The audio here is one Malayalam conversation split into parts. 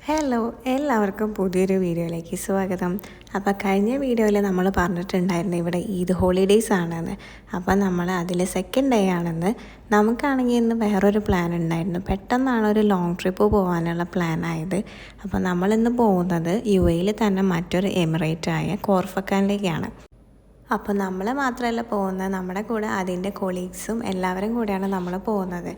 ഹലോ, എല്ലാവർക്കും പുതിയൊരു വീഡിയോയിലേക്ക് സ്വാഗതം. അപ്പോൾ കഴിഞ്ഞ വീഡിയോയിൽ നമ്മൾ പറഞ്ഞിട്ടുണ്ടായിരുന്നു ഇവിടെ ഈദ് ഹോളിഡേയ്സ് ആണെന്ന്. അപ്പോൾ നമ്മൾ അതിൽ സെക്കൻഡ് ഡേ ആണെന്ന്. നമുക്കാണെങ്കിൽ ഇന്ന് വേറൊരു പ്ലാൻ ഉണ്ടായിരുന്നു. പെട്ടെന്നാണ് ഒരു ലോങ് ട്രിപ്പ് പോകാനുള്ള പ്ലാൻ ആയത്. അപ്പോൾ നമ്മളിന്ന് പോകുന്നത് UAE തന്നെ മറ്റൊരു എമിറേറ്റായ കോർഫക്കാനിലേക്കാണ്. അപ്പോൾ നമ്മൾ മാത്രമല്ല പോകുന്നത്, നമ്മുടെ കൂടെ അതിൻ്റെ കൊളീഗ്സും എല്ലാവരും കൂടെയാണ് നമ്മൾ പോകുന്നത്.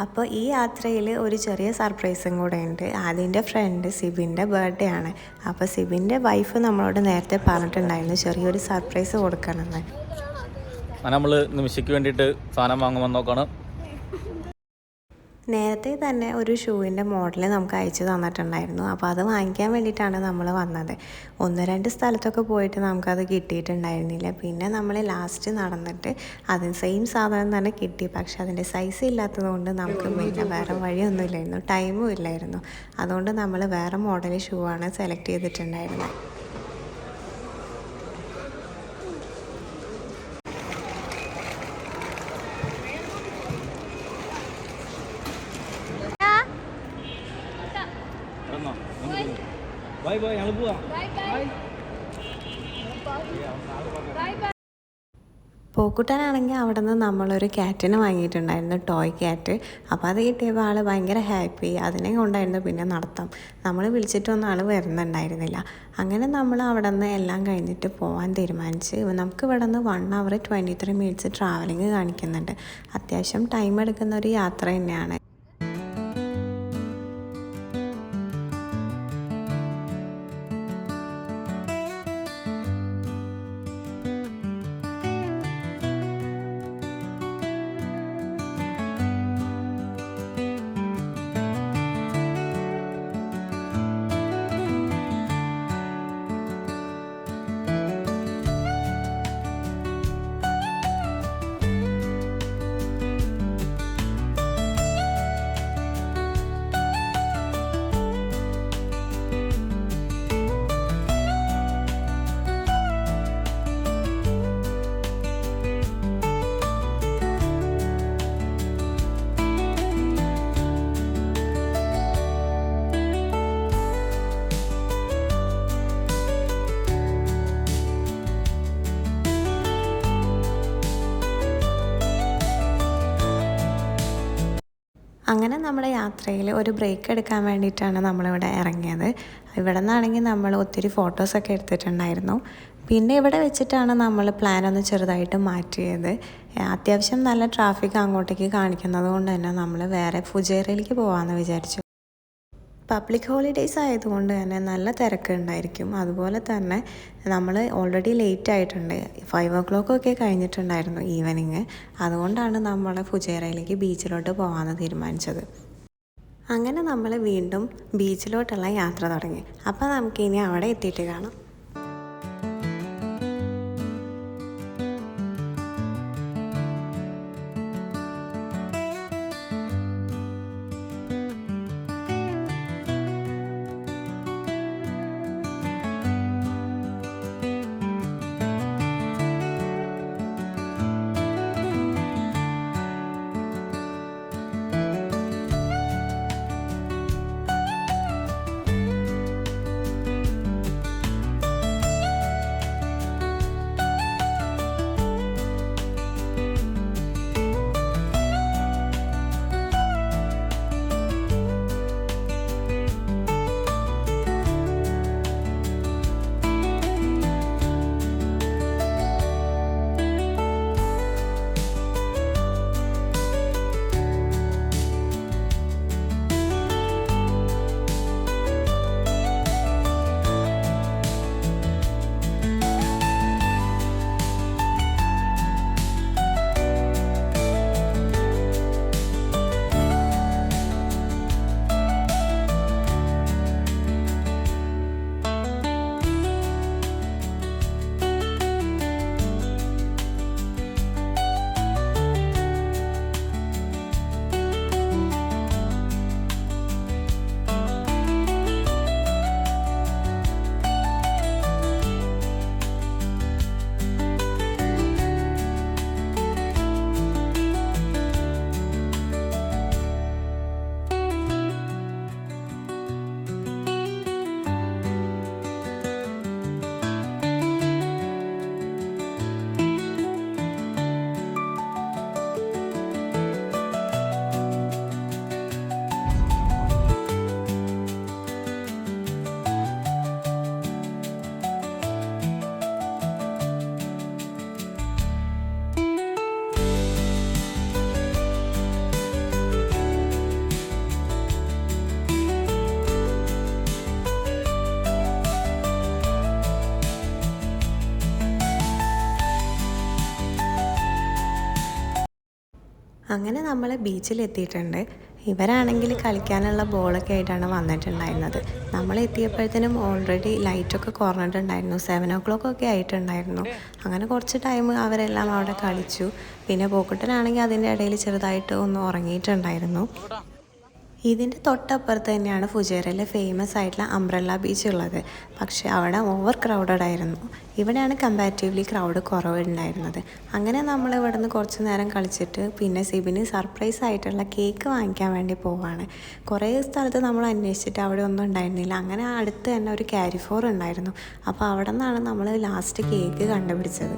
അപ്പോൾ ഈ യാത്രയിൽ ഒരു ചെറിയ സർപ്രൈസും കൂടെ ഉണ്ട്. അതിൻ്റെ ഫ്രണ്ട് സിബിൻ്റെ ബർത്ത്ഡേ ആണ്. അപ്പോൾ സിബിൻ്റെ വൈഫ് നമ്മളോട് നേരത്തെ പറഞ്ഞിട്ടുണ്ടായിരുന്നു ചെറിയൊരു സർപ്രൈസ് കൊടുക്കണമെന്ന്. നമ്മൾ നിമിഷയ്ക്ക് വേണ്ടിയിട്ട് സാധനം വാങ്ങുമെന്ന് നോക്കണം. നേരത്തെ തന്നെ ഒരു ഷൂവിൻ്റെ മോഡൽ നമുക്ക് അയച്ചു തന്നിട്ടുണ്ടായിരുന്നു. അപ്പോൾ അത് വാങ്ങിക്കാൻ വേണ്ടിയിട്ടാണ് നമ്മൾ വന്നത്. 1-2 സ്ഥലത്തൊക്കെ പോയിട്ട് നമുക്കത് കിട്ടിയിട്ടുണ്ടായിരുന്നില്ല. പിന്നെ നമ്മൾ ലാസ്റ്റ് നടന്നിട്ട് അതിന് സെയിം സാധനം തന്നെ കിട്ടി. പക്ഷെ അതിൻ്റെ സൈസ് ഇല്ലാത്തത് കൊണ്ട് നമുക്ക് പിന്നെ വേറെ വഴിയൊന്നും ഇല്ലായിരുന്നു, ടൈമും ഇല്ലായിരുന്നു. അതുകൊണ്ട് നമ്മൾ വേറെ മോഡൽ ഷൂ ആണ് സെലക്ട് ചെയ്തിട്ടുണ്ടായിരുന്നത്. ബൈ ബൈ, ഞങ്ങൾ പോവാ. പോക്കുട്ടാനാണെങ്കിൽ അവിടെ നിന്ന് നമ്മളൊരു ക്യാറ്റിനെ വാങ്ങിയിട്ടുണ്ടായിരുന്നു, ടോയ് ക്യാറ്റ്. അപ്പോൾ അത് കിട്ടിയപ്പോൾ ആൾ ഭയങ്കര ഹാപ്പി. അതിനെ കൊണ്ടായിരുന്നു പിന്നെ നടത്താം. നമ്മൾ വിളിച്ചിട്ടൊന്നും ആൾ വരുന്നുണ്ടായിരുന്നില്ല. അങ്ങനെ നമ്മൾ അവിടെ നിന്ന് എല്ലാം കഴിഞ്ഞിട്ട് പോകാൻ തീരുമാനിച്ച്. നമുക്ക് ഇവിടെ നിന്ന് 1 hour 23 minutes ട്രാവലിംഗ് കാണിക്കുന്നുണ്ട്. അത്യാവശ്യം ടൈം എടുക്കുന്ന ഒരു യാത്ര തന്നെയാണ്. അങ്ങനെ നമ്മുടെ യാത്രയിൽ ഒരു ബ്രേക്ക് എടുക്കാൻ വേണ്ടിയിട്ടാണ് നമ്മളിവിടെ ഇറങ്ങിയത്. ഇവിടെ നിന്നാണെങ്കിൽ നമ്മൾ ഒത്തിരി ഫോട്ടോസൊക്കെ എടുത്തിട്ടുണ്ടായിരുന്നു. പിന്നെ ഇവിടെ വെച്ചിട്ടാണ് നമ്മൾ പ്ലാനൊന്ന് ചെറുതായിട്ട് മാറ്റിയത്. അത്യാവശ്യം നല്ല ട്രാഫിക് അങ്ങോട്ടേക്ക് കാണിക്കുന്നത് കൊണ്ട് തന്നെ നമ്മൾ വേറെ ഫുജൈറയിലേക്ക് പോകാമെന്ന് വിചാരിച്ചു. പബ്ലിക് ഹോളിഡേയ്സ് ആയതുകൊണ്ട് തന്നെ നല്ല തിരക്കുണ്ടായിരിക്കും. അതുപോലെ തന്നെ നമ്മൾ ഓൾറെഡി ലേറ്റ് ആയിട്ടുണ്ട്. 5 o'clock ഒക്കെ കഴിഞ്ഞിട്ടുണ്ടായിരുന്നു ഈവനിങ്. അതുകൊണ്ടാണ് നമ്മൾ ഫുജൈറയിലേക്ക് ബീച്ചിലോട്ട് പോകാമെന്ന് തീരുമാനിച്ചത്. അങ്ങനെ നമ്മൾ വീണ്ടും ബീച്ചിലോട്ടുള്ള യാത്ര തുടങ്ങി. അപ്പോൾ നമുക്കിനി അവിടെ എത്തിയിട്ട് കാണാം. അങ്ങനെ നമ്മൾ ബീച്ചിലെത്തിയിട്ടുണ്ട്. ഇവരാണെങ്കിൽ കളിക്കാനുള്ള ബോളൊക്കെ ആയിട്ടാണ് വന്നിട്ടുണ്ടായിരുന്നത്. നമ്മൾ എത്തിയപ്പോഴത്തേനും ഓൾറെഡി ലൈറ്റൊക്കെ കുറഞ്ഞിട്ടുണ്ടായിരുന്നു. 7 ഒക്കെ ആയിട്ടുണ്ടായിരുന്നു. അങ്ങനെ കുറച്ച് ടൈം അവരെല്ലാം അവിടെ കളിച്ചു. പിന്നെ പോക്കുട്ടനാണെങ്കിൽ അതിൻ്റെ ഇടയിൽ ചെറുതായിട്ട് ഒന്ന് ഉറങ്ങിയിട്ടുണ്ടായിരുന്നു. ഇതിൻ്റെ തൊട്ടപ്പുറത്ത് തന്നെയാണ് ഫുജേറയിലെ ഫേമസ് ആയിട്ടുള്ള അംബ്രല്ല ബീച്ച് ഉള്ളത്. പക്ഷേ അവിടെ ഓവർ ക്രൗഡഡ് ആയിരുന്നു. ഇവിടെയാണ് കമ്പാരിറ്റീവ്ലി ക്രൗഡ് കുറവുണ്ടായിരുന്നത്. അങ്ങനെ നമ്മൾ ഇവിടെ നിന്ന് കുറച്ച് നേരം കളിച്ചിട്ട് പിന്നെ സിബിന് സർപ്രൈസ് ആയിട്ടുള്ള കേക്ക് വാങ്ങിക്കാൻ വേണ്ടി പോവാണ്. കുറേ സ്ഥലത്ത് നമ്മൾ അന്വേഷിച്ചിട്ട് അവിടെ ഒന്നും ഉണ്ടായിരുന്നില്ല. അങ്ങനെ അടുത്ത് തന്നെ ഒരു ക്യാരിഫോർ ഉണ്ടായിരുന്നു. അപ്പോൾ അവിടെ നിന്നാണ് നമ്മൾ ലാസ്റ്റ് കേക്ക് കണ്ടുപിടിച്ചത്.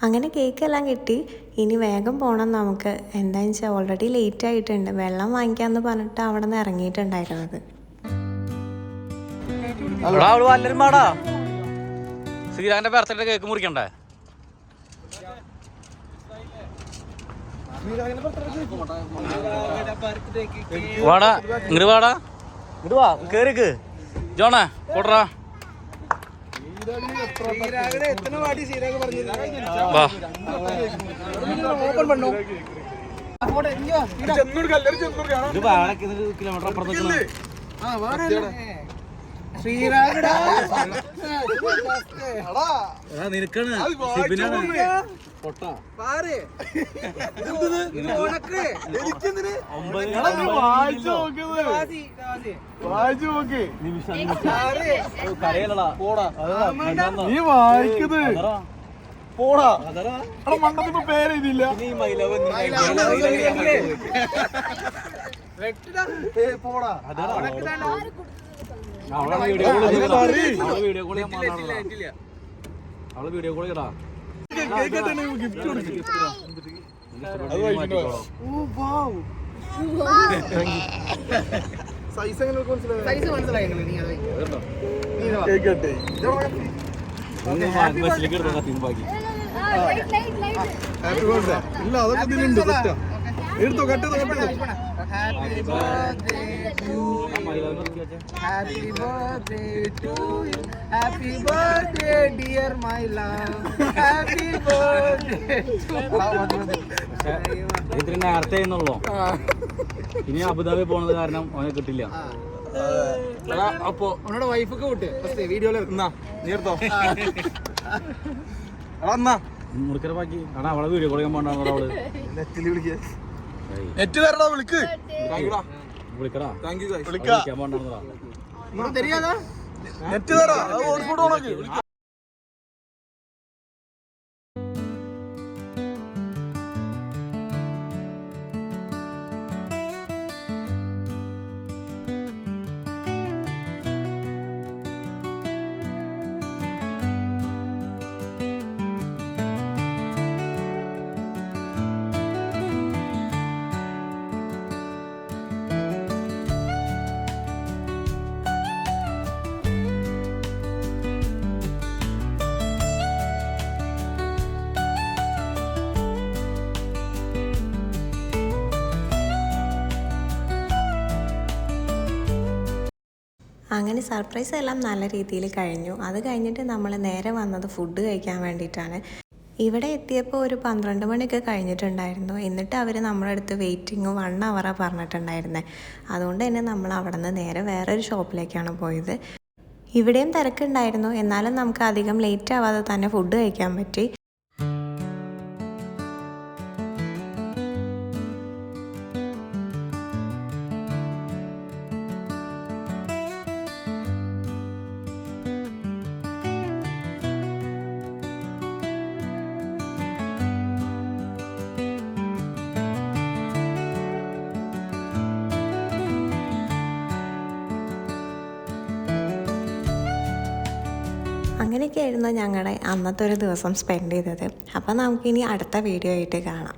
അങ്ങനെ കേക്കെല്ലാം കിട്ടി. ഇനി വേഗം പോകണം നമുക്ക്. എന്താണെന്ന് വെച്ചാൽ ഓൾറെഡി ലേറ്റ് ആയിട്ടുണ്ട്. വെള്ളം വാങ്ങിക്കാമെന്ന് പറഞ്ഞിട്ട് അവിടെ നിന്ന് ഇറങ്ങിയിട്ടുണ്ടായിരുന്നത്. ശ്രീരാഗിന്റെ ബർത്ത്ഡേ കേക്ക് മുറിക്കണ്ടേ? വാടാ ഇങ്ങോട്ട് വാടാ, ഇങ്ങോട്ട് വാ, കേറിക്ക് ജോണേ കൂട്ടറാ. കിലോമീറ്റർ അപ്പുറത്ത് നിനക്കാണ് നീ വായിക്കുന്നത് പോടാ മണ്ടത്തിപ്പോ പേരെഴുതില്ല. പോടാ അവളെ വീഡിയോ കോൾ ഇടാ. ഗിഫ്റ്റ് സൈസ് എങ്ങനെ മനസ്സിലായി? Happy birthday. ഇല്ല അതൊക്കെ ഇതിലുണ്ട്. എടുത്തോ, കെട്ടോ. Happy birthday to you. Happy birthday to you. Happy birthday dear my love. Happy birthday to you. ഇത്തിരി നേരത്തെ എന്നുള്ളൂ. ഇനി അബുദാബി പോണത് കാരണം അവനെ കിട്ടില്ല. അപ്പൊ അവനോട് വൈഫൊക്കെ വിട്ട് വീഡിയോയില് നീർത്തോ മുറിക്കര ബാക്കി ആടാ. അവളെ വീഡിയോ കോൾ ചെയ്യാൻ പോകണ്ട. അവള് നെറ്റിൽ വിളിക്കുക. നെറ്റ് തരടാ, വിളിക്ക്. വിളിക്കടാ, വിളിക്കാൻ പോകണ്ടാ. നെറ്റ് തരാ, ഹോട്ട്സ്പോട്ട് ഓണാക്കി. അങ്ങനെ സർപ്രൈസ് എല്ലാം നല്ല രീതിയിൽ കഴിഞ്ഞു. അത് കഴിഞ്ഞിട്ട് നമ്മൾ നേരെ വന്നത് ഫുഡ് കഴിക്കാൻ വേണ്ടിയിട്ടാണ്. ഇവിടെ എത്തിയപ്പോൾ ഒരു 12 മണിയൊക്കെ കഴിഞ്ഞിട്ടുണ്ടായിരുന്നു. എന്നിട്ട് അവർ നമ്മുടെ അടുത്ത് വെയിറ്റിംഗ് 1 അവറാണ് പറഞ്ഞിട്ടുണ്ടായിരുന്നത്. അതുകൊണ്ട് തന്നെ നമ്മൾ അവിടെ നിന്ന് നേരെ വേറൊരു ഷോപ്പിലേക്കാണ് പോയത്. ഇവിടെയും തിരക്കുണ്ടായിരുന്നു. എന്നാലും നമുക്ക് അധികം ലേറ്റ് ആവാതെ തന്നെ ഫുഡ് കഴിക്കാൻ പറ്റി. അങ്ങനെയൊക്കെയായിരുന്നു ഞങ്ങളുടെ അന്നത്തെ ഒരു ദിവസം സ്പെൻഡ് ചെയ്തത്. അപ്പോൾ നമുക്കിനി അടുത്ത വീഡിയോ ആയിട്ട് കാണാം.